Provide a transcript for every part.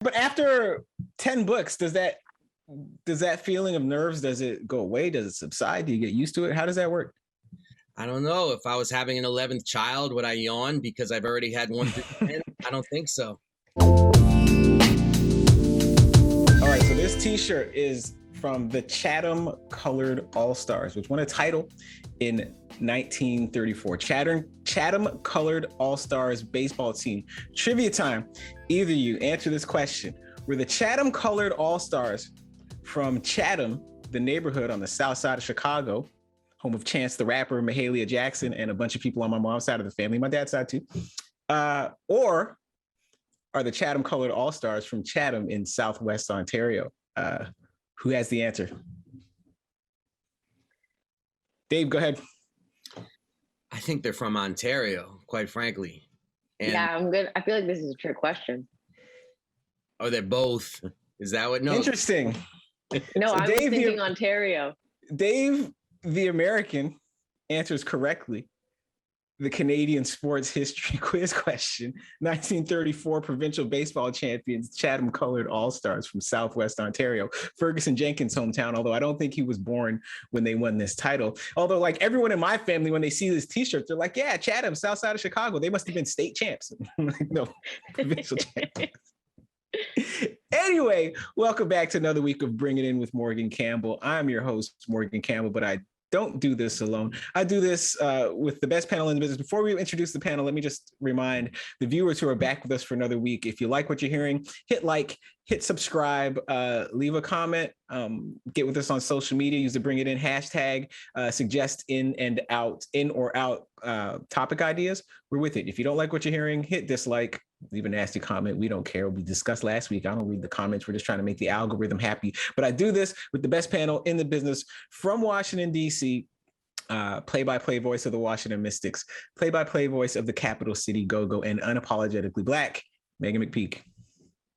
But after 10 books, does that feeling of nerves, does it go away? Does it subside? Do you get used to it? How does that work? I don't know. If I was having an 11th child, would I yawn because I've already had 1 through 10? I don't think so. All right, so this t-shirt is from the Chatham Colored All-Stars, which won a title in 1934. Chatham Colored All-Stars baseball team. Trivia time. Either you answer this question. Were the Chatham Colored All-Stars from Chatham, the neighborhood on the south side of Chicago, home of Chance the Rapper, Mahalia Jackson, and a bunch of people on my mom's side of the family, my dad's side too, or are the Chatham Colored All-Stars from Chatham in Southwest Ontario? Who has the answer? Dave, go ahead. I think they're from Ontario, quite frankly. And yeah, I'm good. I feel like this is a trick question. Oh, they're both. Is that what? No. Interesting. No, so I was thinking Ontario. Dave, the American, answers correctly. The Canadian sports history quiz question. 1934 provincial baseball champions, Chatham Colored All-Stars from Southwest Ontario. Ferguson Jenkins' hometown, although I don't think he was born when they won this title. Although, like, everyone in my family, when they see this t-shirt, they're like, yeah, Chatham, south side of Chicago. They must have been state champs. Like, no, provincial champions. Anyway, welcome back to another week of Bring It In with Morgan Campbell. I'm your host, Morgan Campbell, but I don't do this alone. I do this with the best panel in the business. Before we introduce the panel, let me just remind the viewers who are back with us for another week, if you like what you're hearing, hit like, hit subscribe, leave a comment, get with us on social media, use the Bring It In hashtag, suggest in or out topic ideas. We're with it. If you don't like what you're hearing, hit dislike, leave a nasty comment. We don't care. We discussed last week. I don't read the comments. We're just trying to make the algorithm happy. But I do this with the best panel in the business from Washington, D.C., play-by-play voice of the Washington Mystics, play-by-play voice of the capital city Go-Go, and unapologetically Black, Meghan McPeak.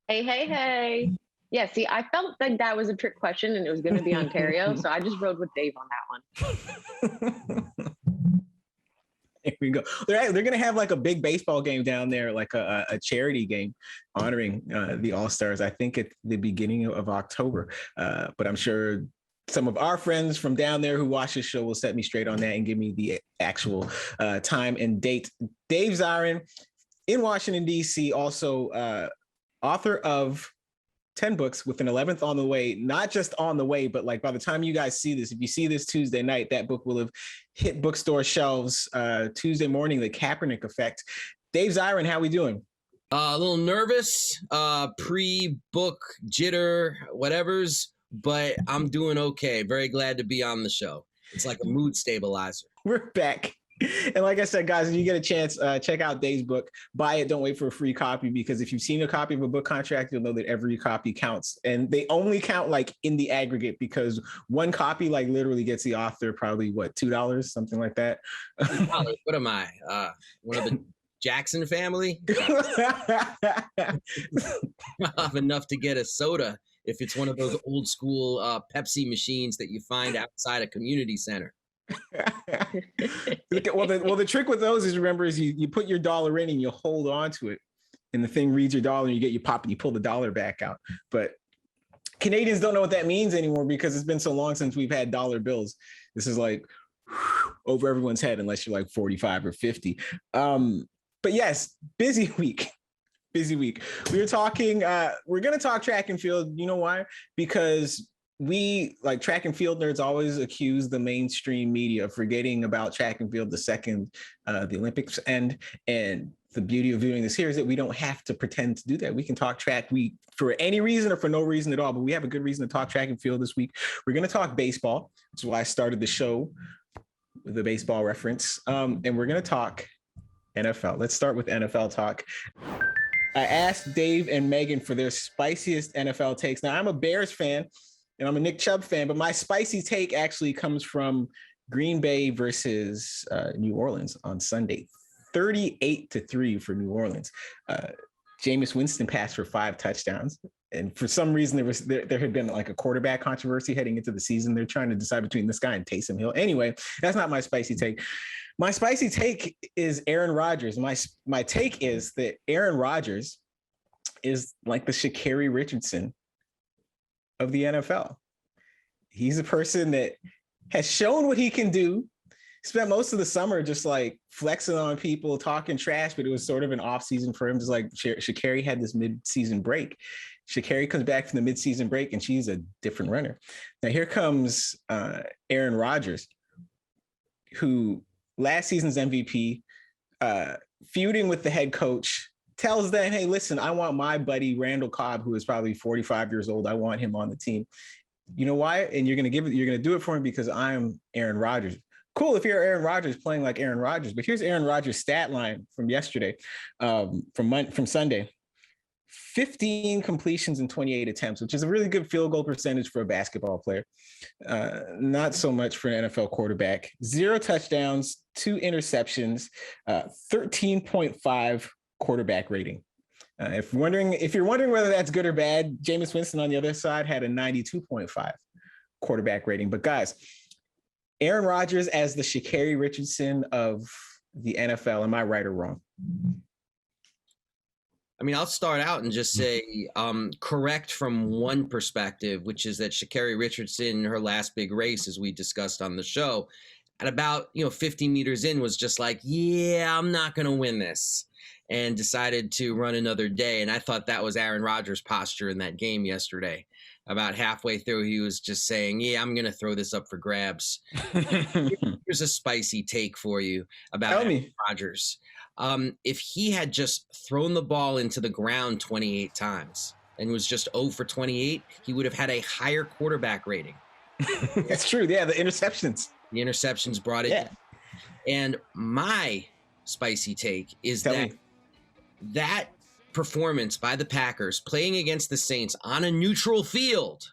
Hey. Yeah, see, I felt like that was a trick question and it was going to be Ontario, so I just rode with Dave on that one. There we go. They're going to have like a big baseball game down there, like a charity game honoring the All-Stars, I think at the beginning of October. But I'm sure some of our friends from down there who watch this show will set me straight on that and give me the actual time and date. Dave Zirin in Washington, D.C., also author of 10 books with an 11th on the way, not just on the way, but like by the time you guys see this, if you see this Tuesday night, that book will have hit bookstore shelves Tuesday morning, The Kaepernick Effect. Dave Zirin, how we doing? A little nervous, pre-book jitter, whatever's, but I'm doing okay. Very glad to be on the show. It's like a mood stabilizer. We're back. And like I said, guys, if you get a chance, check out Dave's book. Buy it. Don't wait for a free copy, because if you've seen a copy of a book contract, you'll know that every copy counts. And they only count like in the aggregate, because one copy like literally gets the author probably what, $2, something like that. What am I? One of the Jackson family? I have enough to get a soda if it's one of those old school Pepsi machines that you find outside a community center. Well, the trick with those is, remember, is you put your dollar in and you hold on to it, and the thing reads your dollar, and you get your pop and you pull the dollar back out. But Canadians don't know what that means anymore, because it's been so long since we've had dollar bills. This is like over everyone's head, unless you're like 45 or 50. But yes, busy week. We're going to talk track and field. You know why? Because we, like, track and field nerds, always accuse the mainstream media of forgetting about track and field the second the Olympics end. And the beauty of doing this here is that we don't have to pretend to do that. We can talk track for any reason or for no reason at all, but we have a good reason to talk track and field this week. We're going to talk baseball. That's why I started the show with a baseball reference. And we're going to talk NFL. Let's start with NFL talk. I asked Dave and Meghan for their spiciest NFL takes. Now, I'm a Bears fan and I'm a Nick Chubb fan, but my spicy take actually comes from Green Bay versus New Orleans on Sunday. 38-3 for New Orleans. Jameis Winston passed for 5 touchdowns. And for some reason, there had been like a quarterback controversy heading into the season. They're trying to decide between this guy and Taysom Hill. Anyway, that's not my spicy take. My spicy take is Aaron Rodgers. My take is that Aaron Rodgers is like the Sha'Carri Richardson of the NFL. He's a person that has shown what he can do. Spent most of the summer just like flexing on people, talking trash, but it was sort of an off season for him. Just like Sha'Carri had this mid-season break. Sha'Carri comes back from the mid-season break and she's a different runner. Now here comes Aaron Rodgers, who last season's MVP, feuding with the head coach, tells them, hey, listen, I want my buddy Randall Cobb, who is probably 45 years old. I want him on the team. You know why? And you're going to do it for him because I'm Aaron Rodgers. Cool if you're Aaron Rodgers playing like Aaron Rodgers, but here's Aaron Rodgers' stat line from yesterday, from Sunday. 15 completions and 28 attempts, which is a really good field goal percentage for a basketball player. Not so much for an NFL quarterback. 0 touchdowns, 2 interceptions, 13.5 quarterback rating. If you're wondering whether that's good or bad, Jameis Winston on the other side had a 92.5 quarterback rating. But guys, Aaron Rodgers as the Sha'Carri Richardson of the NFL. Am I right or wrong? I mean, I'll start out and just say correct from one perspective, which is that Sha'Carri Richardson, her last big race, as we discussed on the show, at about 50 meters in was just like, yeah, I'm not going to win this, and decided to run another day. And I thought that was Aaron Rodgers' posture in that game yesterday. About halfway through, he was just saying, yeah, I'm going to throw this up for grabs. Here's a spicy take for you about Aaron Rodgers. If he had just thrown the ball into the ground 28 times and was just 0 for 28, he would have had a higher quarterback rating. That's true. Yeah, the interceptions. The interceptions brought it. Yeah. And my spicy take is that performance by the Packers playing against the Saints on a neutral field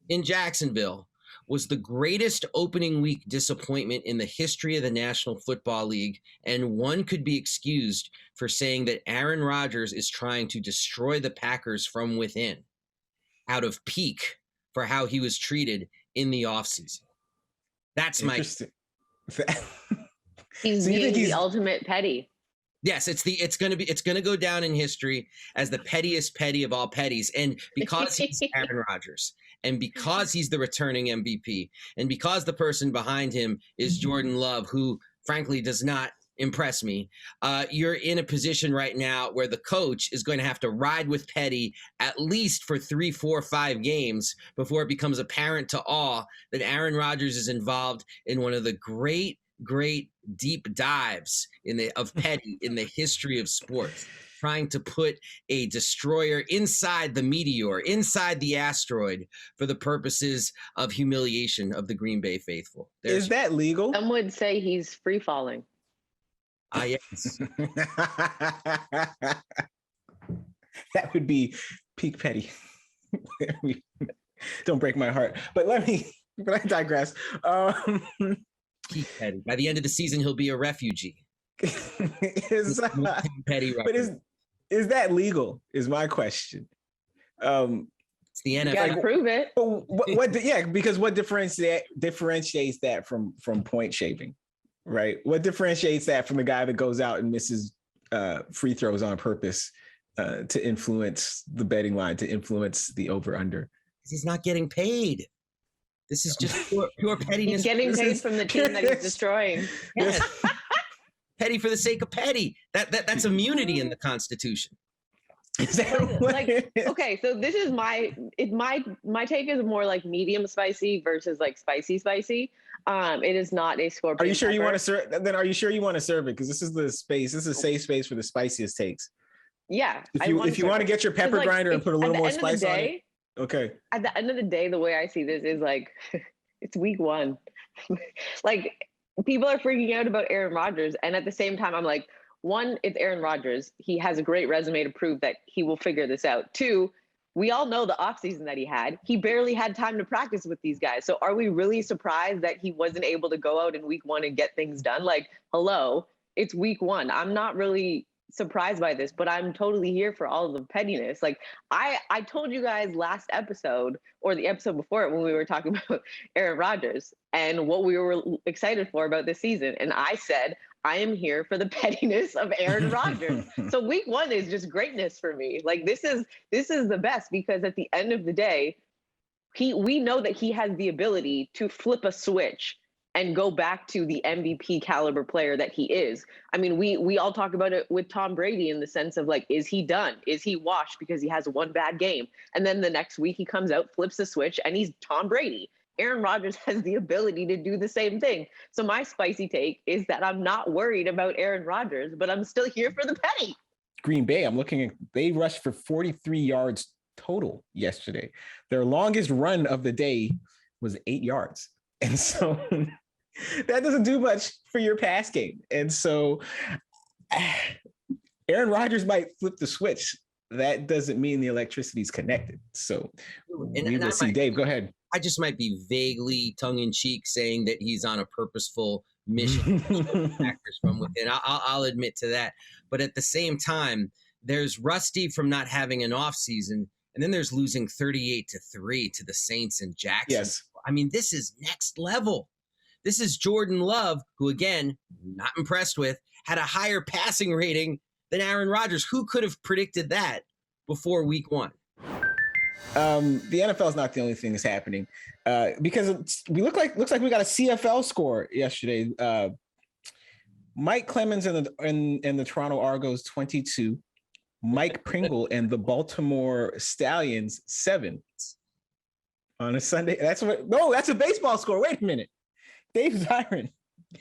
in Jacksonville was the greatest opening week disappointment in the history of the National Football League, and one could be excused for saying that Aaron Rodgers is trying to destroy the Packers from within, out of pique for how he was treated in the offseason. That's my... He's the ultimate petty. Yes, it's going to go down in history as the pettiest petty of all petties. And because he's Aaron Rodgers, and because he's the returning MVP, and because the person behind him is Jordan Love, who frankly does not impress me, you're in a position right now where the coach is going to have to ride with petty at least for 3, 4, 5 games before it becomes apparent to all that Aaron Rodgers is involved in one of the great deep dives of petty in the history of sports, trying to put a destroyer inside the meteor, inside the asteroid, for the purposes of humiliation of the Green Bay faithful. Is that legal? Some would say he's free falling. Yes. That would be peak petty. Don't break my heart. But I digress. Peak petty. By the end of the season, he'll be a refugee. Is that legal? Is my question. It's the NFL. You gotta prove it. Because what differentiates that from point shaving, right? What differentiates that from the guy that goes out and misses free throws on purpose to influence the betting line, to influence the over/under? He's not getting paid. This is just pure pettiness. He's getting paid from the team that he's destroying. Yes. Petty for the sake of petty. That's immunity in the Constitution. Is that okay, so this is my take is more like medium spicy versus like spicy. It is not a scorpion. Are you sure you want to serve? Then are you sure you want to serve it? Because this is the space. This is a safe space for the spiciest takes. Yeah. If you want to get your pepper grinder and put a little more spice on it. Okay. At the end of the day, the way I see this is like, it's week 1. Like, people are freaking out about Aaron Rodgers. And at the same time, I'm like, 1, it's Aaron Rodgers. He has a great resume to prove that he will figure this out. 2, we all know the offseason that he had. He barely had time to practice with these guys. So are we really surprised that he wasn't able to go out in week 1 and get things done? Like, hello, it's week 1. I'm not really surprised by this, but I'm totally here for all of the pettiness. Like I told you guys last episode or the episode before it when we were talking about Aaron Rodgers and what we were excited for about this season. And I said, I am here for the pettiness of Aaron Rodgers. So week 1 is just greatness for me. Like this is the best, because at the end of the day, we know that he has the ability to flip a switch and go back to the MVP caliber player that he is. I mean, we all talk about it with Tom Brady in the sense of like, is he done? Is he washed because he has one bad game? And then the next week he comes out, flips the switch, and he's Tom Brady. Aaron Rodgers has the ability to do the same thing. So my spicy take is that I'm not worried about Aaron Rodgers, but I'm still here for the petty. Green Bay, I'm looking at, they rushed for 43 yards total yesterday. Their longest run of the day was 8 yards. And so that doesn't do much for your pass game. And so Aaron Rodgers might flip the switch. That doesn't mean the electricity's connected. So we will see. Dave, go ahead. I just might be vaguely tongue-in-cheek saying that he's on a purposeful mission factors from within. I'll admit to that. But at the same time, there's Rusty from not having an offseason, and then there's losing 38-3 to the Saints and Jackson. Yes. I mean, this is next level. This is Jordan Love, who, again, not impressed with, had a higher passing rating than Aaron Rodgers. Who could have predicted that before week 1? The NFL is not the only thing that's happening because looks like we got a CFL score yesterday. Mike Clemens and the Toronto Argos 22, Mike Pringle and the Baltimore Stallions 7 on a Sunday. That's a baseball score. Wait a minute. Dave Zirin.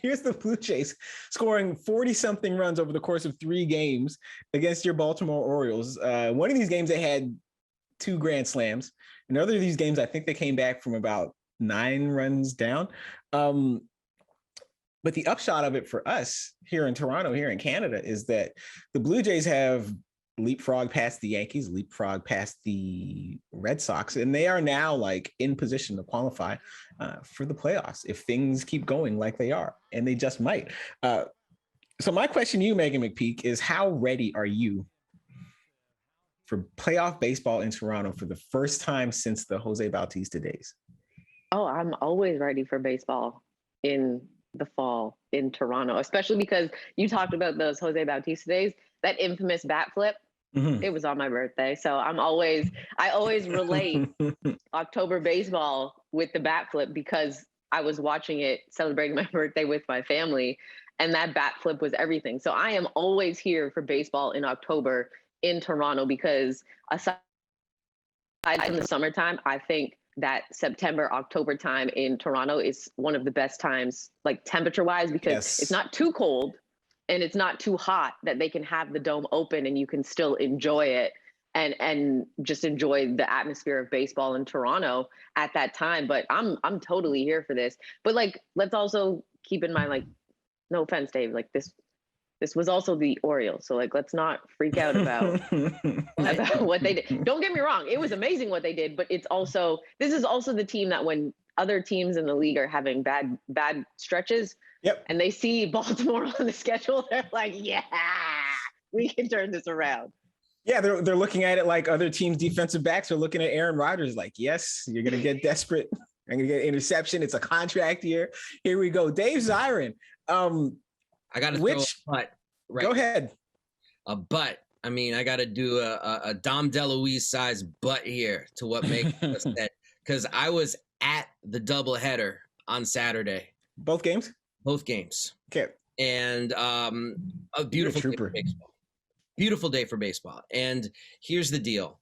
Here's the Blue Jays scoring 40-something runs over the course of 3 games against your Baltimore Orioles. One of these games they had 2 grand slams. In other of these games, I think they came back from about 9 runs down. But the upshot of it for us here in Toronto, here in Canada, is that the Blue Jays have leapfrog past the Yankees, leapfrog past the Red Sox, and they are now like in position to qualify for the playoffs if things keep going like they are, and they just might. So my question to you, Meghan McPeak, is how ready are you for playoff baseball in Toronto for the first time since the Jose Bautista days? Oh, I'm always ready for baseball in the fall in Toronto, especially because you talked about those Jose Bautista days, that infamous bat flip. Mm-hmm. It was on my birthday. So I always relate October baseball with the bat flip because I was watching it, celebrating my birthday with my family, and that bat flip was everything. So I am always here for baseball in October in Toronto because aside from the summertime, I think that September, October time in Toronto is one of the best times, like temperature wise, because It's not too cold and it's not too hot, that they can have the dome open and you can still enjoy it and just enjoy the atmosphere of baseball in Toronto at that time. But I'm totally here for this. But like, let's also keep in mind, like, no offense, Dave, like this was also the Orioles. So like, let's not freak out about what they did. Don't get me wrong. It was amazing what they did, but this is also the team that when other teams in the league are having bad stretches, and they see Baltimore on the schedule, they're like, yeah, we can turn this around. Yeah, they're looking at it like other teams' defensive backs are looking at Aaron Rodgers like, yes, you're going to get desperate. I'm going to get interception. It's a contract year. Here we go. Dave Zirin. I got to throw a butt. Right. Go ahead. A butt. I mean, I got to do a Dom DeLuise size butt here to what makes us that. Because I was at the doubleheader on Saturday. Both games? Both games. Okay. And a beautiful day for baseball. Beautiful day for baseball. And here's the deal.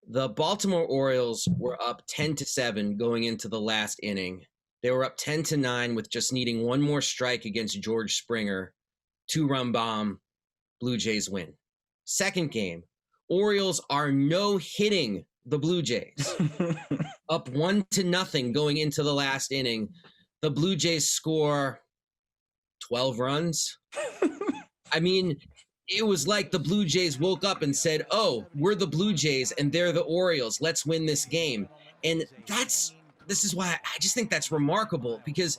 The Baltimore Orioles were up 10-7 going into the last inning. They were up 10-9 with just needing one more strike against George Springer. 2-run bomb. Blue Jays win. Second game, Orioles are no-hitting the Blue Jays. Up 1-0 going into the last inning. The Blue Jays score 12 runs. I mean, it was like the Blue Jays woke up and said, oh, we're the Blue Jays and they're the Orioles. Let's win this game. And this is why I just think that's remarkable, because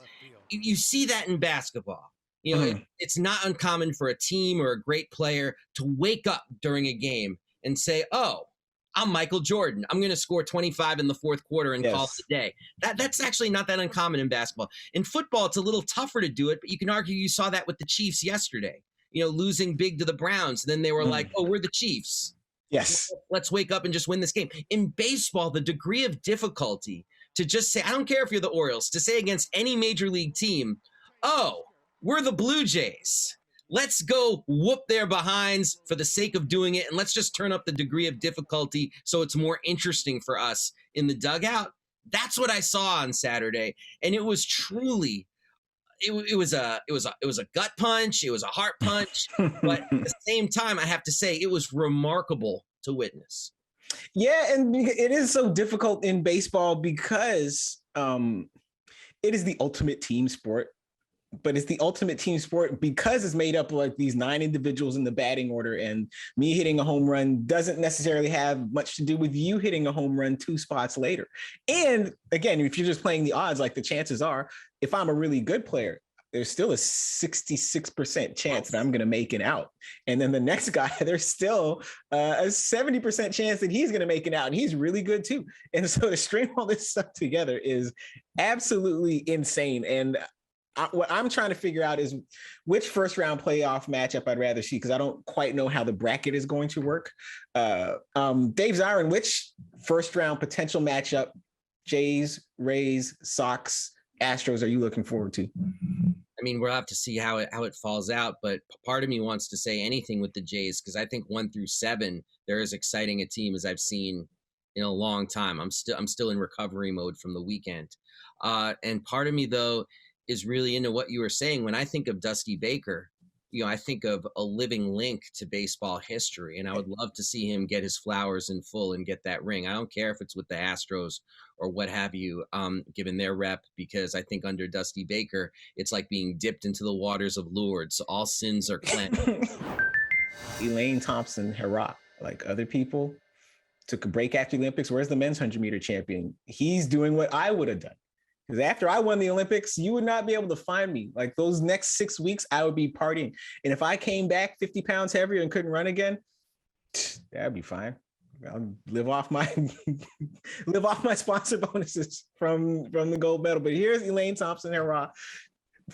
you see that in basketball. You know, it's not uncommon for a team or a great player to wake up during a game and say, oh, I'm Michael Jordan. I'm going to score 25 in the fourth quarter and call it a day. That's actually not that uncommon in basketball. In football, it's a little tougher to do it, but you can argue you saw that with the Chiefs yesterday, losing big to the Browns. Then they were like, oh, we're the Chiefs. Yes. Let's wake up and just win this game. In baseball, the degree of difficulty to just say, I don't care if you're the Orioles, to say against any major league team, oh, we're the Blue Jays. Let's go whoop their behinds for the sake of doing it, and let's just turn up the degree of difficulty so it's more interesting for us in the dugout. That's what I saw on Saturday, and it was truly, it was a gut punch, it was a heart punch, but at the same time, I have to say it was remarkable to witness. Yeah, and it is so difficult in baseball because it is the ultimate team sport. But it's the ultimate team sport because it's made up of like these 9 individuals in the batting order, and me hitting a home run doesn't necessarily have much to do with you hitting a home run 2 spots later. And again, if you're just playing the odds, like the chances are, if I'm a really good player, there's still a 66% chance that I'm going to make it out. And then the next guy, there's still a 70% chance that he's going to make it out. And he's really good too. And so to string all this stuff together is absolutely insane. And what I'm trying to figure out is which first round playoff matchup I'd rather see, because I don't quite know how the bracket is going to work. Dave Zirin, which first round potential matchup, Jays, Rays, Sox, Astros, are you looking forward to? I mean, we'll have to see how it falls out, but part of me wants to say anything with the Jays, because I think 1 through 7, they're as exciting a team as I've seen in a long time. I'm still in recovery mode from the weekend. And part of me, though, is really into what you were saying. When I think of Dusty Baker, I think of a living link to baseball history, and I would love to see him get his flowers in full and get that ring. I don't care if it's with the Astros or what have you, given their rep, because I think under Dusty Baker, it's like being dipped into the waters of Lourdes. All sins are cleansed. Leah Thompson, hurrah, like other people, took a break after the Olympics. Where's the men's 100-meter champion? He's doing what I would have done. Because after I won the Olympics, you would not be able to find me. Like those next 6 weeks, I would be partying. And if I came back 50 pounds heavier and couldn't run again, that'd be fine. I'll live off my sponsor bonuses from the gold medal. But here's Leah Thompson, hurrah.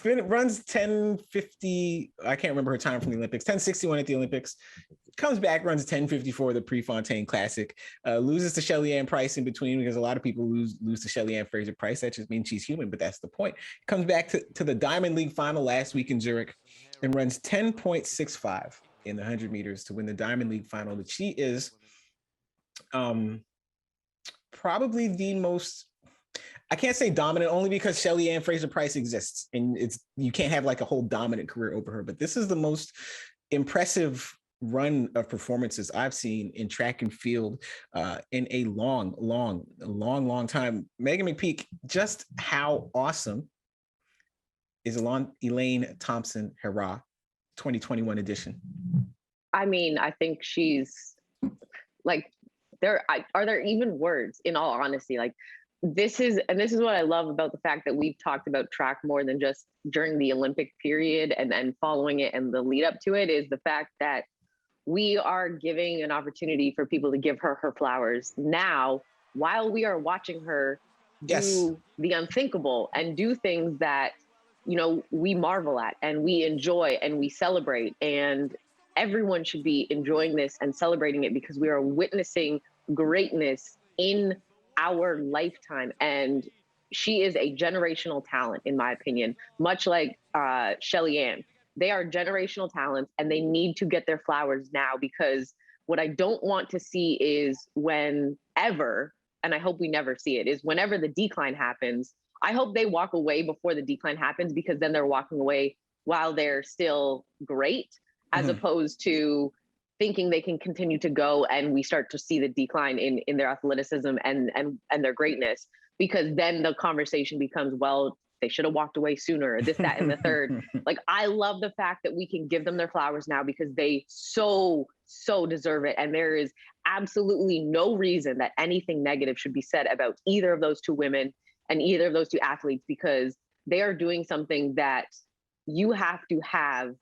Runs 10:50. I can't remember her time from the Olympics. 10:61 at the Olympics. Comes back, runs 10:54 the Prefontaine Classic. Loses to Shelly-Ann Price in between, because a lot of people lose to Shelly-Ann Fraser Price. That just means she's human, but that's the point. Comes back to the Diamond League final last week in Zurich and runs 10.65 in the 100 meters to win the Diamond League final. But she is probably the most, I can't say dominant, only because Shelly-Ann Fraser Price exists, and you can't have like a whole dominant career over her. But this is the most impressive run of performances I've seen in track and field in a long time. Meghan McPeak, just how awesome is Leah Thompson, hurrah, 2021 edition? I mean, I think she's like, are there even words, in all honesty? Like, this is what I love about the fact that we've talked about track more than just during the Olympic period and then following it and the lead up to it, is the fact that we are giving an opportunity for people to give her flowers now, while we are watching her do the unthinkable and do things that, we marvel at and we enjoy and we celebrate. And everyone should be enjoying this and celebrating it, because we are witnessing greatness in our lifetime. And she is a generational talent, in my opinion, much like Shelly-Ann. They are generational talents, and they need to get their flowers now, because what I don't want to see is whenever, and I hope we never see it, is whenever the decline happens, I hope they walk away before the decline happens, because then they're walking away while they're still great, as opposed to thinking they can continue to go and we start to see the decline in their athleticism and their greatness, because then the conversation becomes, well, they should have walked away sooner, this, that, and the third. Like, I love the fact that we can give them their flowers now, because they so deserve it. And there is absolutely no reason that anything negative should be said about either of those two women and either of those two athletes, because they are doing something that you have to have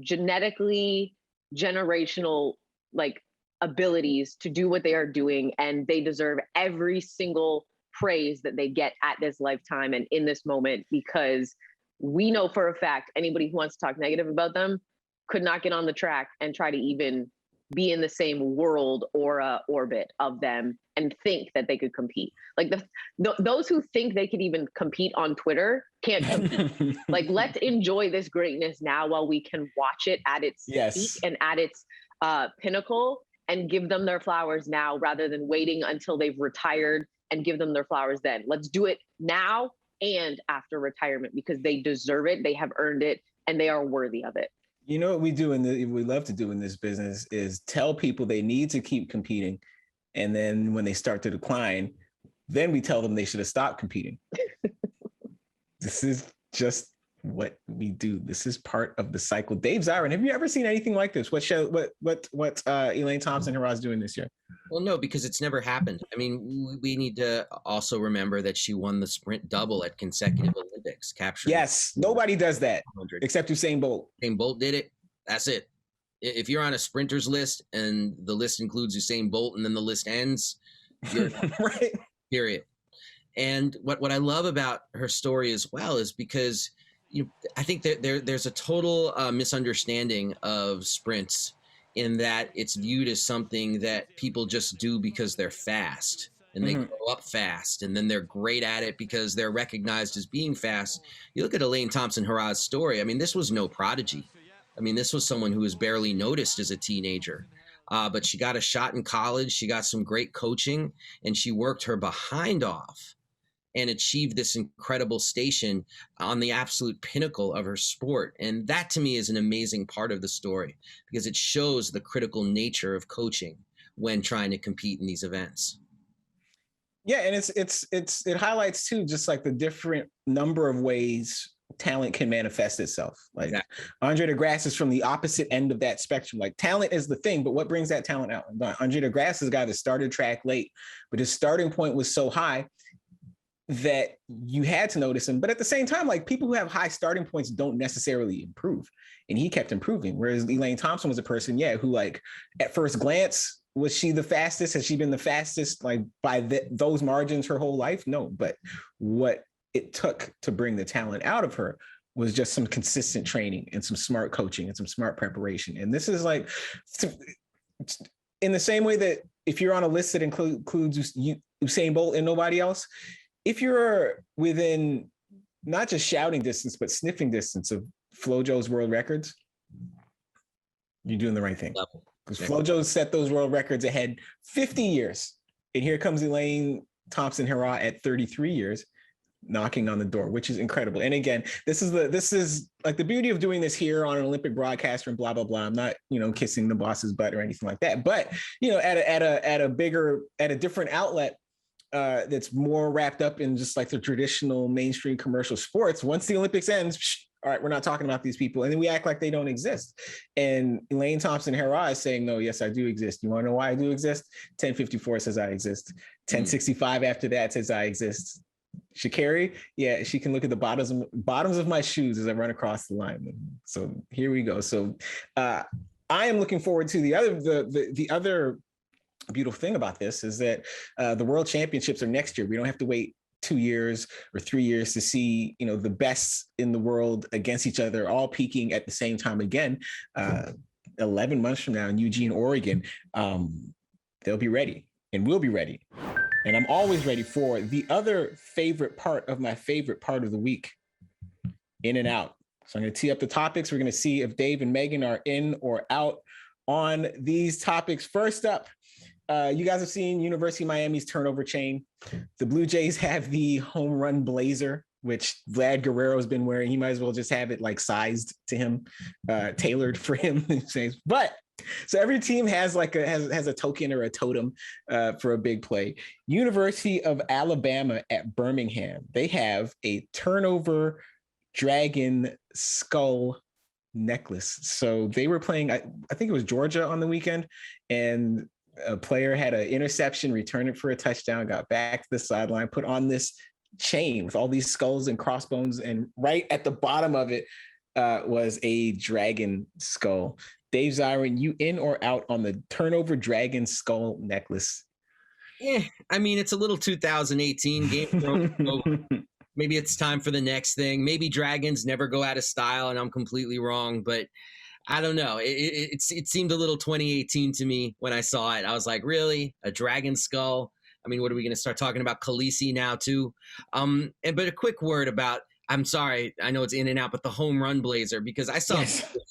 genetically generational, like, abilities to do what they are doing, and they deserve every single praise that they get at this lifetime and in this moment, because we know for a fact anybody who wants to talk negative about them could not get on the track and try to even be in the same world or orbit of them and think that they could compete. Like those who think they could even compete on Twitter can't compete. Like, let's enjoy this greatness now while we can watch it at its peak and at its pinnacle, and give them their flowers now rather than waiting until they've retired and give them their flowers then. Let's do it now and after retirement, because they deserve it, they have earned it, and they are worthy of it. You know what we do we love to do in this business is tell people they need to keep competing. And then when they start to decline, then we tell them they should have stopped competing. This is just what we do. This is part of the cycle. Dave Zirin, have you ever seen anything like this? What Elaine Thompson Herrod's doing this year? Well, no, because it's never happened. I mean, we need to also remember that she won the sprint double at consecutive Olympics, capturing. Yes, nobody does that except Usain Bolt. Usain Bolt did it. That's it. If you're on a sprinters list and the list includes Usain Bolt and then the list ends, you're right. Period. And what I love about her story as well is because I think that there's a total misunderstanding of sprints, in that it's viewed as something that people just do because they're fast and they grow up fast, and then they're great at it because they're recognized as being fast. You look at Elaine Thompson Herrod's story. I mean, this was no prodigy. I mean, this was someone who was barely noticed as a teenager, but she got a shot in college. She got some great coaching, and she worked her behind off and achieved this incredible station on the absolute pinnacle of her sport. And that, to me, is an amazing part of the story, because it shows the critical nature of coaching when trying to compete in these events. Yeah, and it highlights too, just like the different number of ways talent can manifest itself. Like exactly. Andre DeGrasse is from the opposite end of that spectrum. Like, talent is the thing, but what brings that talent out? Andre DeGrasse is a guy that started track late, but his starting point was so high that you had to notice him. But at the same time, like, people who have high starting points don't necessarily improve. And he kept improving. Whereas Elaine Thompson was a person, who, like, at first glance, was she the fastest? Has she been the fastest, like, by those margins her whole life? No. But what it took to bring the talent out of her was just some consistent training and some smart coaching and some smart preparation. And this is like, in the same way that if you're on a list that includes Usain Bolt and nobody else, if you're within not just shouting distance, but sniffing distance of Flojo's world records, you're doing the right thing. Because Flojo set those world records ahead 50 years. And here comes Elaine Thompson Herrod at 33 years, knocking on the door, which is incredible. And again, this is like the beauty of doing this here on an Olympic broadcaster and blah, blah, blah. I'm not, kissing the boss's butt or anything like that. But, at a different outlet, that's more wrapped up in just like the traditional mainstream commercial sports. Once the Olympics ends, all right, we're not talking about these people. And then we act like they don't exist. And Elaine Thompson Herrod is saying, no, yes, I do exist. You want to know why I do exist? 1054 says I exist. 1065 after that says I exist. Sha'Carri, yeah, she can look at the bottoms of my shoes as I run across the line. So here we go. So I am looking forward to the other beautiful thing about this is that the World Championships are next year. We don't have to wait 2 years or 3 years to see, the best in the world against each other, all peaking at the same time again. 11 months from now in Eugene, Oregon, they'll be ready and we'll be ready. And I'm always ready for the other favorite part of my favorite part of the week, in and out. So I'm going to tee up the topics. We're going to see if Dave and Meghan are in or out on these topics. First up, you guys have seen University of Miami's turnover chain. The Blue Jays have the home run blazer, which Vlad Guerrero has been wearing. He might as well just have it like sized to him, tailored for him. But so every team has like has a token or a totem for a big play. University of Alabama at Birmingham, they have a turnover dragon skull necklace. So they were playing, I think it was Georgia on the weekend, and a player had an interception, returned it for a touchdown, got back to the sideline, put on this chain with all these skulls and crossbones, and right at the bottom of it was a dragon skull. Dave Zirin, you in or out on the turnover dragon skull necklace? Yeah, I mean, it's a little 2018 Game of Thrones over. Maybe it's time for the next thing. Maybe dragons never go out of style, and I'm completely wrong. But I don't know. It seemed a little 2018 to me when I saw it. I was like, really, a dragon skull? I mean, what are we going to start talking about Khaleesi now too? But a quick word about. I'm sorry, I know it's in and out, but the home run blazer, because I saw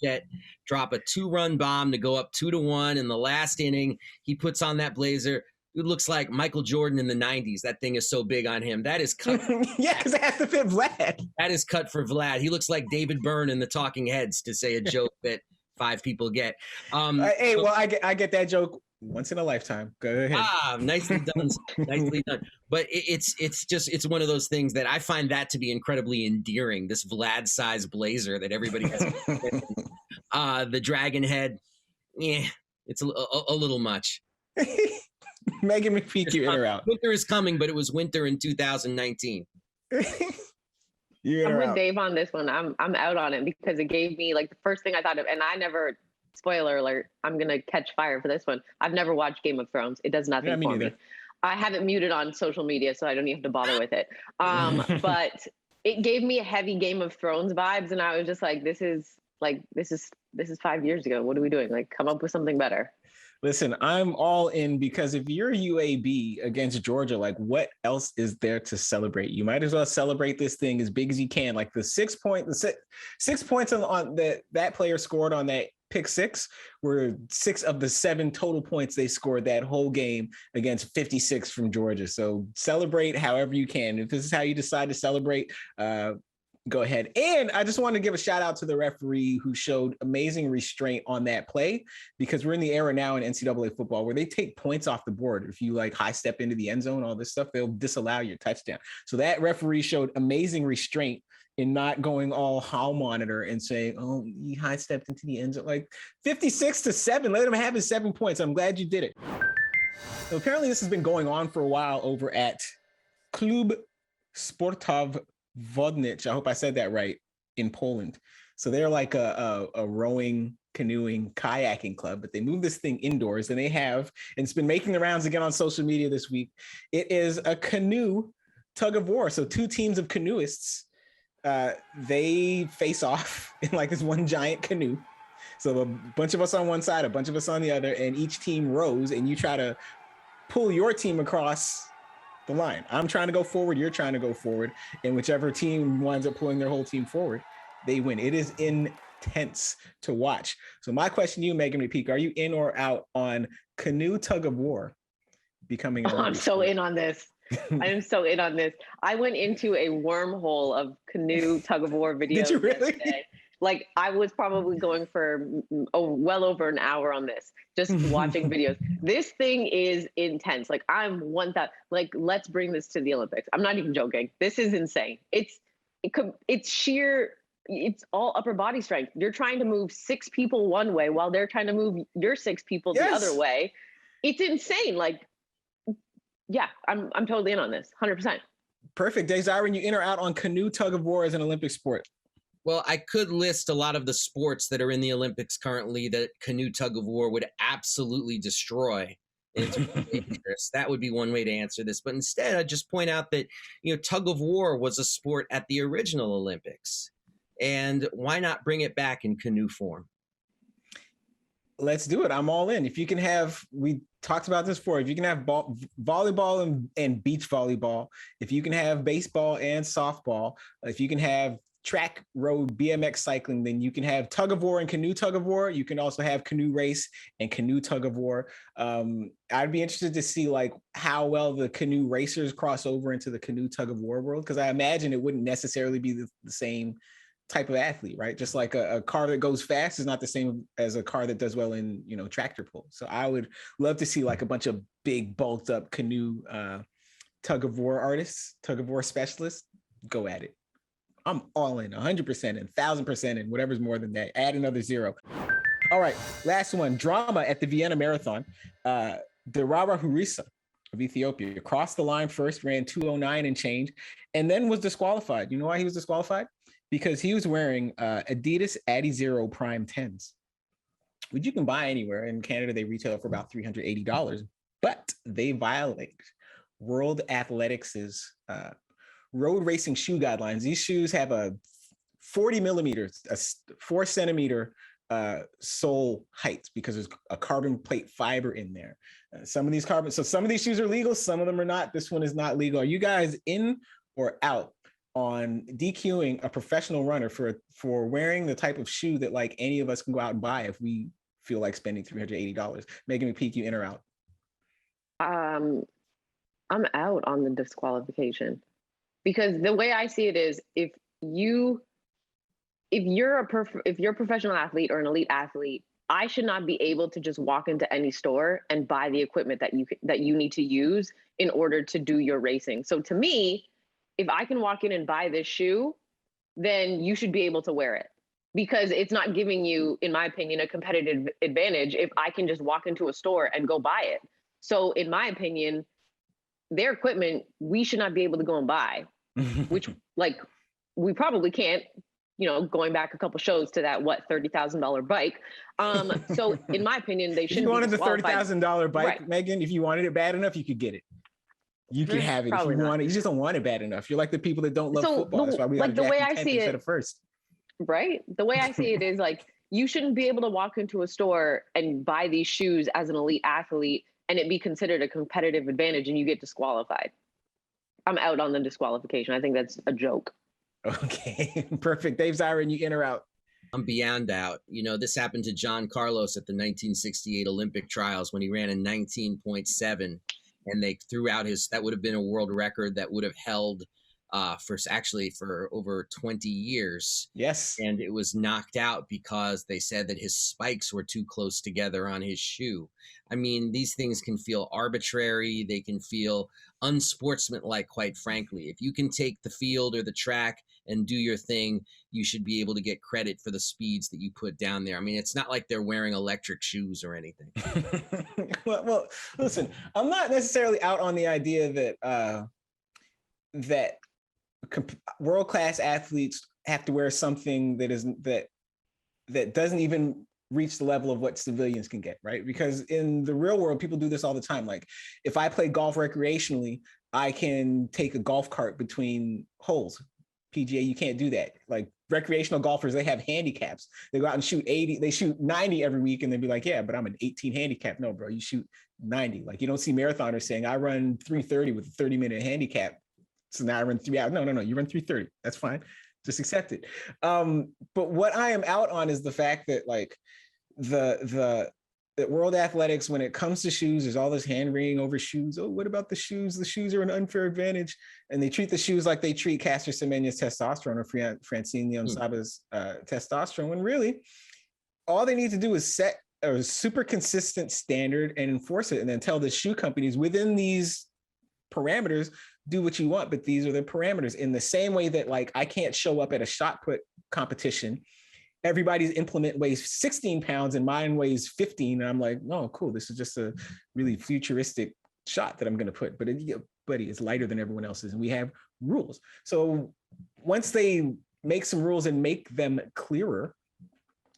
Jet drop a 2-run bomb to go up 2-1 in the last inning. He puts on that blazer. It looks like Michael Jordan in the 90s. That thing is so big on him. That is cut. Yeah, because it has to fit Vlad. That is cut for Vlad. He looks like David Byrne in the Talking Heads, to say a joke that 5 people get. Well, I get that joke once in a lifetime. Go ahead. Nicely done. Nicely done. But it's one of those things that I find that to be incredibly endearing. This Vlad size blazer that everybody has. The dragon head, yeah, it's a little much. Meghan McPeak, you in or out? Winter is coming, but it was winter in 2019. I'm with Dave on this one. I'm out on it because it gave me like the first thing I thought of, and I never. Spoiler alert! I'm gonna catch fire for this one. I've never watched Game of Thrones. It does nothing for me. I have it muted on social media, so I don't even have to bother with it. But it gave me a heavy Game of Thrones vibes, and I was just like, "This is 5 years ago. What are we doing? Like, come up with something better." Listen, I'm all in because if you're UAB against Georgia, like what else is there to celebrate? You might as well celebrate this thing as big as you can. Like the 6 points on that player scored on that pick 6 were 6 of the 7 total points they scored that whole game against 56 from Georgia. So celebrate however you can. If this is how you decide to celebrate, go ahead. And I just want to give a shout out to the referee who showed amazing restraint on that play, because we're in the era now in NCAA football where they take points off the board. If you like high step into the end zone, all this stuff, they'll disallow your touchdown. So that referee showed amazing restraint in not going all hall monitor and saying, oh, he high stepped into the end zone. Like 56-7, let him have his 7 points. I'm glad you did it. So apparently this has been going on for a while over at Klub Sportow Wodnicz, I hope I said that right, in Poland. So they're like a rowing, canoeing, kayaking club, but they moved this thing indoors, and and it's been making the rounds again on social media this week. It is a canoe tug of war. So 2 teams of canoeists, they face off in like this one giant canoe. So a bunch of us on one side, a bunch of us on the other, and each team rows, and you try to pull your team across the line. I'm trying to go forward, you're trying to go forward, and whichever team winds up pulling their whole team forward, they win. It is intense to watch. So my question to you, Meghan McPeak, are you in or out on Canoe Tug of War becoming I'm so in on this. I am so in on this. I went into a wormhole of Canoe Tug of War videos. Did you really? Yesterday. Like I was probably going for well over an hour on this, just watching videos. This thing is intense. Like I'm one that like, let's bring this to the Olympics. I'm not even joking. This is insane. It's all upper body strength. You're trying to move 6 people one way while they're trying to move your 6 people the other way. It's insane. Like, yeah, I'm totally in on this, 100%. Perfect. Zirin, you in or out on Canoe Tug of War as an Olympic sport? Well, I could list a lot of the sports that are in the Olympics currently that Canoe Tug of War would absolutely destroy. It's dangerous. That would be one way to answer this. But instead, I'd just point out that, tug of war was a sport at the original Olympics. And why not bring it back in canoe form? Let's do it. I'm all in. If you can have, we talked about this before, if you can have volleyball and beach volleyball, if you can have baseball and softball, if you can have track, road, BMX cycling, then you can have tug of war and canoe tug of war. You can also have canoe race and canoe tug of war. I'd be interested to see like how well the canoe racers cross over into the canoe tug of war world, because I imagine it wouldn't necessarily be the same type of athlete, right? Just like a car that goes fast is not the same as a car that does well in, tractor pull. So I would love to see like a bunch of big bulked up canoe tug of war artists, tug of war specialists go at it. I'm all in, 100% and 1,000% and whatever's more than that. Add another 0. All right, last one. Drama at the Vienna Marathon. Derara Hurisa of Ethiopia crossed the line first, ran 2:09 and change, and then was disqualified. You know why he was disqualified? Because he was wearing Adidas Adizero Prime 10s, which you can buy anywhere. In Canada, they retail for about $380, but they violate World Athletics' road racing shoe guidelines. These shoes have a 40 millimeters, a 4 centimeter sole height because there's a carbon plate fiber in there. Some of these shoes are legal, some of them are not. This one is not legal. Are you guys in or out on DQing a professional runner for wearing the type of shoe that like any of us can go out and buy if we feel like spending $380? Meghan, McPeak, you in or out? I'm out on the disqualification, because the way I see it is if you're a professional athlete or an elite athlete, I should not be able to just walk into any store and buy the equipment that you need to use in order to do your racing. So to me, if I can walk in and buy this shoe, then you should be able to wear it, because it's not giving you, in my opinion, a competitive advantage if I can just walk into a store and go buy it. So in my opinion, their equipment, we should not be able to go and buy, which like we probably can't, going back a couple shows to that, $30,000 bike. So in my opinion, they shouldn't. If you wanted the $30,000 bike, right, Meghan, if you wanted it bad enough, you could get it. You can have it if you want it. You just don't want it bad enough. You're like the people that don't love football. That's why we got the way I Jackie see instead it, of first. Right. The way I see it is like, you shouldn't be able to walk into a store and buy these shoes as an elite athlete and it be considered a competitive advantage and you get disqualified. I'm out on the disqualification. I think that's a joke. Okay, perfect. Dave, Zirin, you in or out? I'm beyond out. This happened to John Carlos at the 1968 Olympic trials when he ran a 19.7, and they threw out that would have been a world record that would have held for over 20 years. Yes. And it was knocked out because they said that his spikes were too close together on his shoe. I mean, these things can feel arbitrary. They can feel unsportsmanlike, quite frankly. If you can take the field or the track and do your thing, you should be able to get credit for the speeds that you put down there. I mean, it's not like they're wearing electric shoes or anything. well, listen, I'm not necessarily out on the idea that world-class athletes have to wear something that doesn't even reach the level of what civilians can get, right? Because in the real world, people do this all the time. Like if I play golf recreationally, I can take a golf cart between holes. PGA, you can't do that. Like recreational golfers, they have handicaps. They go out and shoot 80, they shoot 90 every week and they'd be like, yeah, but I'm an 18 handicap. No, bro, you shoot 90. Like you don't see marathoners saying I run 3:30 with a 30-minute handicap. So now I run 3 hours. No, you run 3:30. That's fine. Just accept it. But what I am out on is the fact that like the World Athletics, when it comes to shoes, there's all this hand wringing over shoes. Oh, what about the shoes? The shoes are an unfair advantage. And they treat the shoes like they treat Caster Semenya's testosterone or Francine Niyonsaba's testosterone, when really all they need to do is set a super consistent standard and enforce it, and then tell the shoe companies within these parameters, do what you want, but these are the parameters. In the same way that like I can't show up at a shot put competition, everybody's implement weighs 16 pounds and mine weighs 15, and I'm like, oh cool, this is just a really futuristic shot that I'm going to put, but buddy, it's lighter than everyone else's, and we have rules. So once they make some rules and make them clearer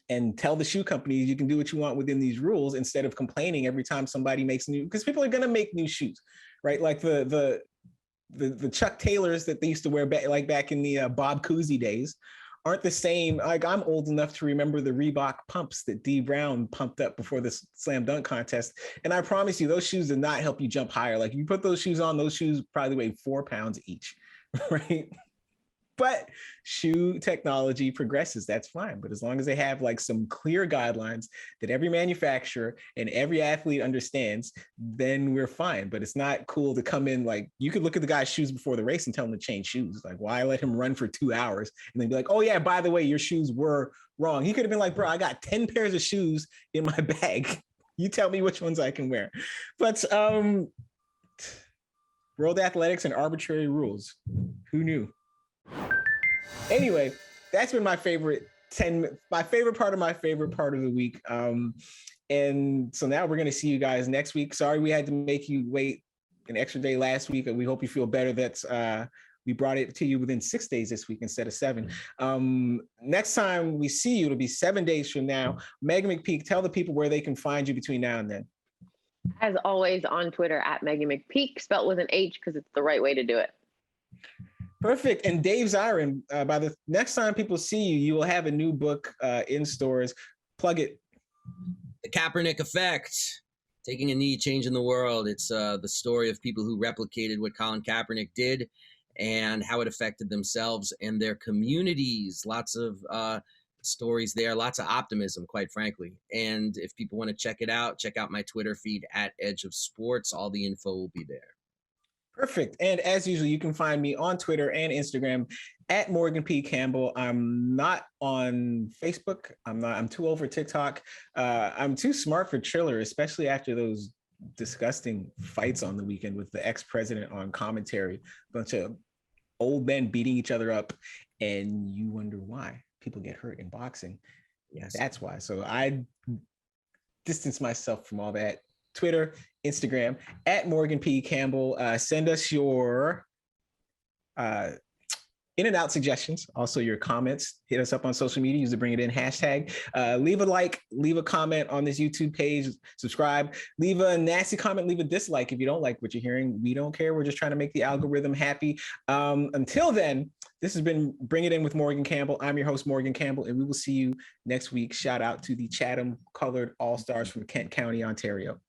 and tell the shoe companies you can do what you want within these rules, instead of complaining every time somebody makes new, because people are going to make new shoes, right? Like the Chuck Taylors that they used to wear back in the Bob Cousy days aren't the same. Like I'm old enough to remember the Reebok pumps that D Brown pumped up before the slam dunk contest. And I promise you, those shoes did not help you jump higher. Like you put those shoes on, those shoes probably weigh 4 pounds each, right? But shoe technology progresses, that's fine. But as long as they have like some clear guidelines that every manufacturer and every athlete understands, then we're fine. But it's not cool to come in, like you could look at the guy's shoes before the race and tell him to change shoes. Like why let him run for 2 hours and then be like, oh yeah, by the way, your shoes were wrong. He could have been like, bro, I got 10 pairs of shoes in my bag. You tell me which ones I can wear. But World Athletics and arbitrary rules. Who knew? Anyway, that's been my favorite part of the week. And so now we're going to see you guys next week. Sorry we had to make you wait an extra day last week. We hope you feel better. That's we brought it to you within 6 days this week instead of 7. Next time we see you, it'll be 7 days from now. Meghan McPeak, tell the people where they can find you between now and then. As always, on Twitter at Meghan McPeak, spelled with an H because it's the right way to do it. Perfect. And Dave Zirin, by the next time people see you, you will have a new book in stores. Plug it. The Kaepernick Effect. Taking a knee, changing the world. It's the story of people who replicated what Colin Kaepernick did and how it affected themselves and their communities. Lots of stories there, lots of optimism, quite frankly. And if people want to check it out, check out my Twitter feed at Edge of Sports. All the info will be there. Perfect. And as usual, you can find me on Twitter and Instagram at Morgan P. Campbell. I'm not on Facebook. I'm too old for TikTok. I'm too smart for Triller, especially after those disgusting fights on the weekend with the ex-president on commentary. Bunch of old men beating each other up. And you wonder why people get hurt in boxing. Yes. That's why. So I distance myself from all that. Twitter, Instagram, at Morgan P. Campbell. Send us your in and out suggestions, also your comments. Hit us up on social media, use the Bring It In hashtag. Leave a like, leave a comment on this YouTube page, subscribe, leave a nasty comment, leave a dislike if you don't like what you're hearing. We don't care. We're just trying to make the algorithm happy. Until then, this has been Bring It In with Morgan Campbell. I'm your host, Morgan Campbell, and we will see you next week. Shout out to the Chatham Colored All-Stars from Kent County, Ontario.